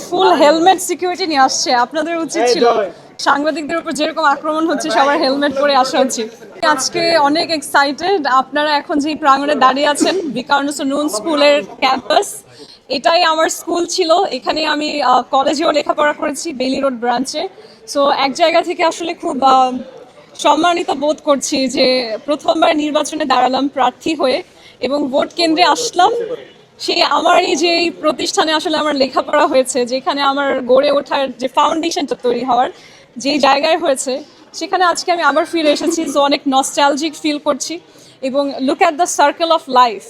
ফুল helmet security নিয়ে আসছে, আপনাদের উচিত ছিল সাংবাদিকদের উপর যেরকম আক্রমণ হচ্ছে সবার হেলমেট পরে আসা উচিত। আজকে অনেক এক্সাইটেড। আপনারা এখন যে প্রাঙ্গণে দাঁড়িয়ে আছেন বিকারুননিসা নূন স্কুলের ক্যাম্পাস, এটাই আমার স্কুল ছিল। এখানে আমি কলেজেও লেখাপড়া করেছি, বেইলি রোড ব্রাঞ্চে। সো এক জায়গা থেকে আসলে খুব সম্মানিত বোধ করছি যে প্রথমবার নির্বাচনে দাঁড়ালাম প্রার্থী হয়ে এবং ভোট কেন্দ্রে আসলাম। সেই আমার এই যে এই প্রতিষ্ঠানে আসলে আমার লেখাপড়া হয়েছে, যেখানে আমার গড়ে ওঠার যে ফাউন্ডেশনটা তৈরি হওয়ার যে জায়গায় হয়েছে, সেখানে আজকে আমি আবার ফিরে এসেছি। সো অনেক নস্টালজিক ফিল করছি। এবং look at the circle of life,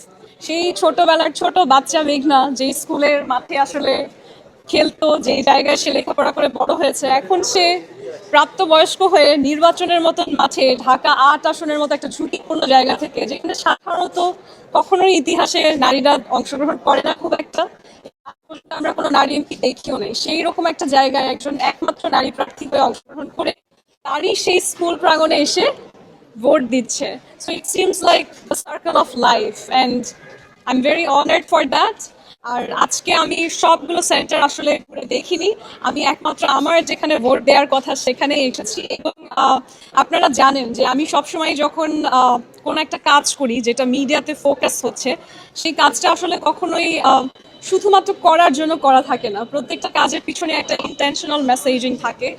সেই ছোটবেলার ছোট বাচ্চা মেঘনা যে স্কুলের মাঠে আসলে খেলতো, যে জায়গায় সে লেখাপড়া করে বড় হয়েছে, এখন সে প্রাপ্তবয়স্ক হয়ে নির্বাচনের মতন মাঠে ঢাকা ৮ আসনের মতো একটা ঝুঁকিপূর্ণ জায়গা থেকে, যেখানে সাধারণত কখনোই ইতিহাসে নারীরা অংশগ্রহণ করে না খুব একটা, আমরা কোনো নারী এমপি দেখিও নেই, সেই রকম একটা জায়গায় একজন একমাত্র নারী প্রার্থী হয়ে অংশগ্রহণ করে তারই সেই স্কুল প্রাঙ্গণে এসে ভোট দিচ্ছে। So it seems like the circle of life and I am very honoured for that. আর আজকে আমি সবগুলো সেন্টার আসলে ঘুরে দেখিনি, আমি একমাত্র আমার যেখানে ভোট দেওয়ার কথা সেখানে এসেছি। এবং আপনারা জানেন যে আমি সবসময় যখন কোনো একটা কাজ করি যেটা মিডিয়াতে ফোকাস হচ্ছে, সেই কাজটা আসলে কখনোই শুধুমাত্র করার জন্য করা থাকে না, প্রত্যেকটা কাজের পিছনে একটা ইন্টেনশনাল মেসেজিং থাকে।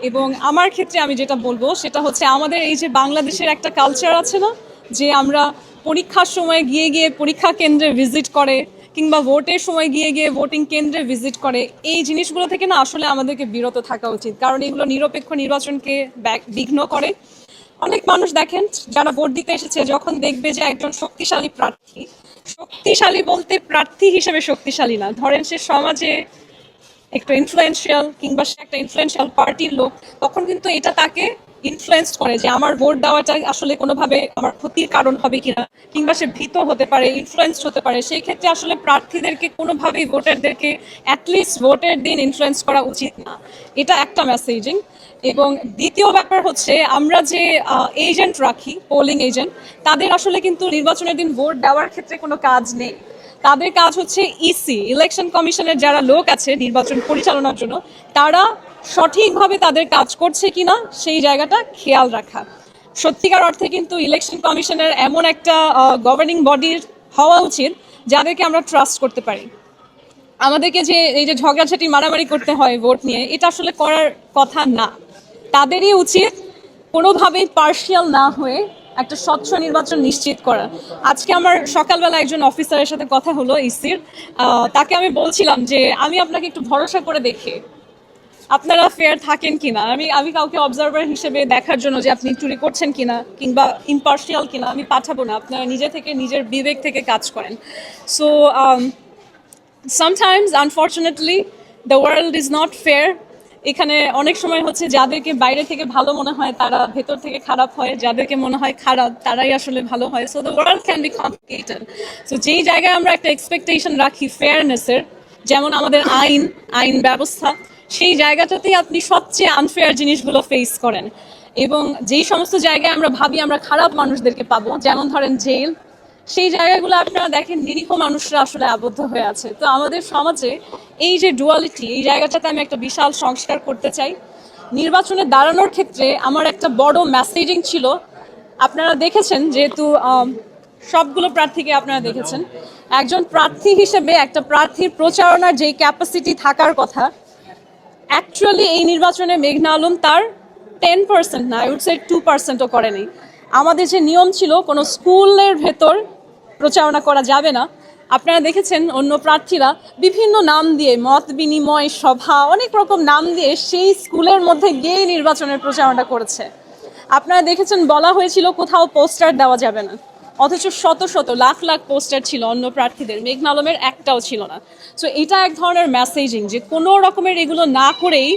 এবং আমার ক্ষেত্রে আমি যেটা বলবো সেটা হচ্ছে আমাদের এই যে বাংলাদেশের একটা কালচার আছে না, যে আমরা পরীক্ষার সময় গিয়ে গিয়ে পরীক্ষা কেন্দ্রে ভিজিট করে, কিংবা ভোটের সময় গিয়ে গিয়ে ভোটিং কেন্দ্রে ভিজিট করে, এই জিনিসগুলো থেকে না আসলে আমাদেরকে বিরত থাকা উচিত, কারণ এগুলো নিরপেক্ষ নির্বাচনকে বিঘ্ন করে। অনেক মানুষ দেখেন যারা ভোট দিতে এসেছে, যখন দেখবে যে একজন শক্তিশালী প্রার্থী, শক্তিশালী বলতে প্রার্থী হিসেবে শক্তিশালী না, ধরেন সে সমাজে একটু ইনফ্লুয়েন্সিয়াল কিংবা সে একটা ইনফ্লুয়েন্সিয়াল পার্টির লোক, তখন কিন্তু এটা তাকে ইনফ্লুয়েন্স করে যে আমার ভোট দেওয়াটা আসলে কোনোভাবে আমার ক্ষতির কারণ হবে কিনা, কিংবা সে ভীত হতে পারে, ইনফ্লুয়েন্স হতে পারে। সেই ক্ষেত্রে আসলে প্রার্থীদেরকে কোনোভাবেই ভোটারদেরকে অ্যাটলিস্ট ভোটের দিন ইনফ্লুয়েন্স করা উচিত না, এটা একটা মেসেজিং। এবং দ্বিতীয় ব্যাপার হচ্ছে আমরা যে এজেন্ট রাখি, পোলিং এজেন্ট, তাদের আসলে কিন্তু নির্বাচনের দিন ভোট দেওয়ার ক্ষেত্রে কোনো কাজ নেই। তাদের কাজ হচ্ছে ইসি, ইলেকশন কমিশনের যারা লোক আছে নির্বাচন পরিচালনার জন্য, তারা সঠিকভাবে তাদের কাজ করছে কিনা সেই জায়গাটা খেয়াল রাখা। সত্যিকার অর্থে কিন্তু ইলেকশন কমিশনের এমন একটা গভর্নিং বডির হওয়া উচিত যাদেরকে আমরা ট্রাস্ট করতে পারি। আমাদেরকে যে এই যে ঝগড়াঝাটি মারামারি করতে হয় ভোট নিয়ে, এটা আসলে করার কথা না। তাদেরই উচিত কোনোভাবেই পার্শিয়াল না হয়ে একটা স্বচ্ছ নির্বাচন নিশ্চিত করা। আজকে আমার সকালবেলা একজন অফিসারের সাথে কথা হলো ইসির, তাকে আমি বলছিলাম যে আমি আপনাকে একটু ভরসা করে দেখি আপনারা ফেয়ার থাকেন কিনা, আমি কাউকে অবজারভার হিসেবে দেখার জন্য যে আপনি চুরি করছেন কিনা কিংবা ইম্পার্শিয়াল কিনা আমি পাঠাবো না, আপনারা নিজে থেকে নিজের বিবেক থেকে কাজ করেন। So sometimes unfortunately the world is not fair। এখানে অনেক সময় হচ্ছে যাদেরকে বাইরে থেকে ভালো মনে হয় তারা ভেতর থেকে খারাপ হয়, যাদেরকে মনে হয় খারাপ তারাই আসলে ভালো হয়। So the world can be complicated. So যেই জায়গায় আমরা একটা এক্সপেকটেশন রাখি ফেয়ারনেসের, যেমন আমাদের আইন ব্যবস্থা, সেই জায়গাটাতেই আপনি সবচেয়ে আনফেয়ার জিনিসগুলো ফেস করেন। এবং যেই সমস্ত জায়গায় আমরা ভাবি আমরা খারাপ মানুষদেরকে পাবো, যেমন ধরেন জেল, সেই জায়গাগুলো আপনারা দেখেন নিরীহ মানুষরা আসলে আবদ্ধ হয়ে আছে। তো আমাদের সমাজে এই যে ডুয়ালিটি, এই জায়গাটাতে আমি একটা বিশাল সংস্কার করতে চাই। নির্বাচনে দাঁড়ানোর ক্ষেত্রে আমার একটা বড় মেসেজিং ছিল। আপনারা দেখেছেন, যেহেতু সবগুলো প্রার্থীকে আপনারা দেখেছেন, একজন প্রার্থী হিসেবে একটা প্রার্থীর প্রচারণার যেই ক্যাপাসিটি থাকার কথা, অ্যাকচুয়ালি এই নির্বাচনে মেঘনা আলম তার 10% না, আই উড সে 2%ও করেনি। আমাদের যে নিয়ম ছিল কোনো স্কুলের ভেতর প্রচারণা করা যাবে না, আপনারা দেখেছেন অন্য প্রার্থীরা বিভিন্ন নাম দিয়ে, মত বিনিময় সভা, অনেক রকম নাম দিয়ে সেই স্কুলের মধ্যে গিয়ে নির্বাচনের প্রচারণা করেছে। আপনারা দেখেছেন বলা হয়েছিল কোথাও পোস্টার দেওয়া যাবে না, অথচ শত শত লাখ লাখ পোস্টার ছিল অন্য প্রার্থীদের, মেঘনা আলমের একটাও ছিল না। সো এটা এক ধরনের মেসেজিং যে কোনো রকমের এগুলো না করেই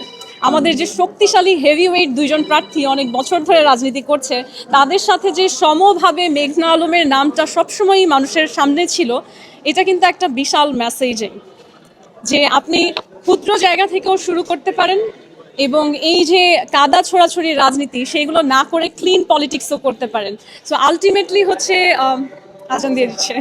আমাদের যে শক্তিশালী হেভিওয়েট দুইজন প্রার্থী অনেক বছর ধরে রাজনীতি করছে, তাদের সাথে যে সমভাবে মেঘনা আলমের নামটা সবসময়ই মানুষের সামনে ছিল, এটা কিন্তু একটা বিশাল মেসেজিং যে আপনি ক্ষুদ্র জায়গা থেকেও শুরু করতে পারেন এবং এই যে কাদা ছোড়াছড়ি রাজনীতি সেইগুলো না করে ক্লিন পলিটিক্সও করতে পারেন। সো আলটিমেটলি হচ্ছে আজান দিয়ে দিচ্ছে।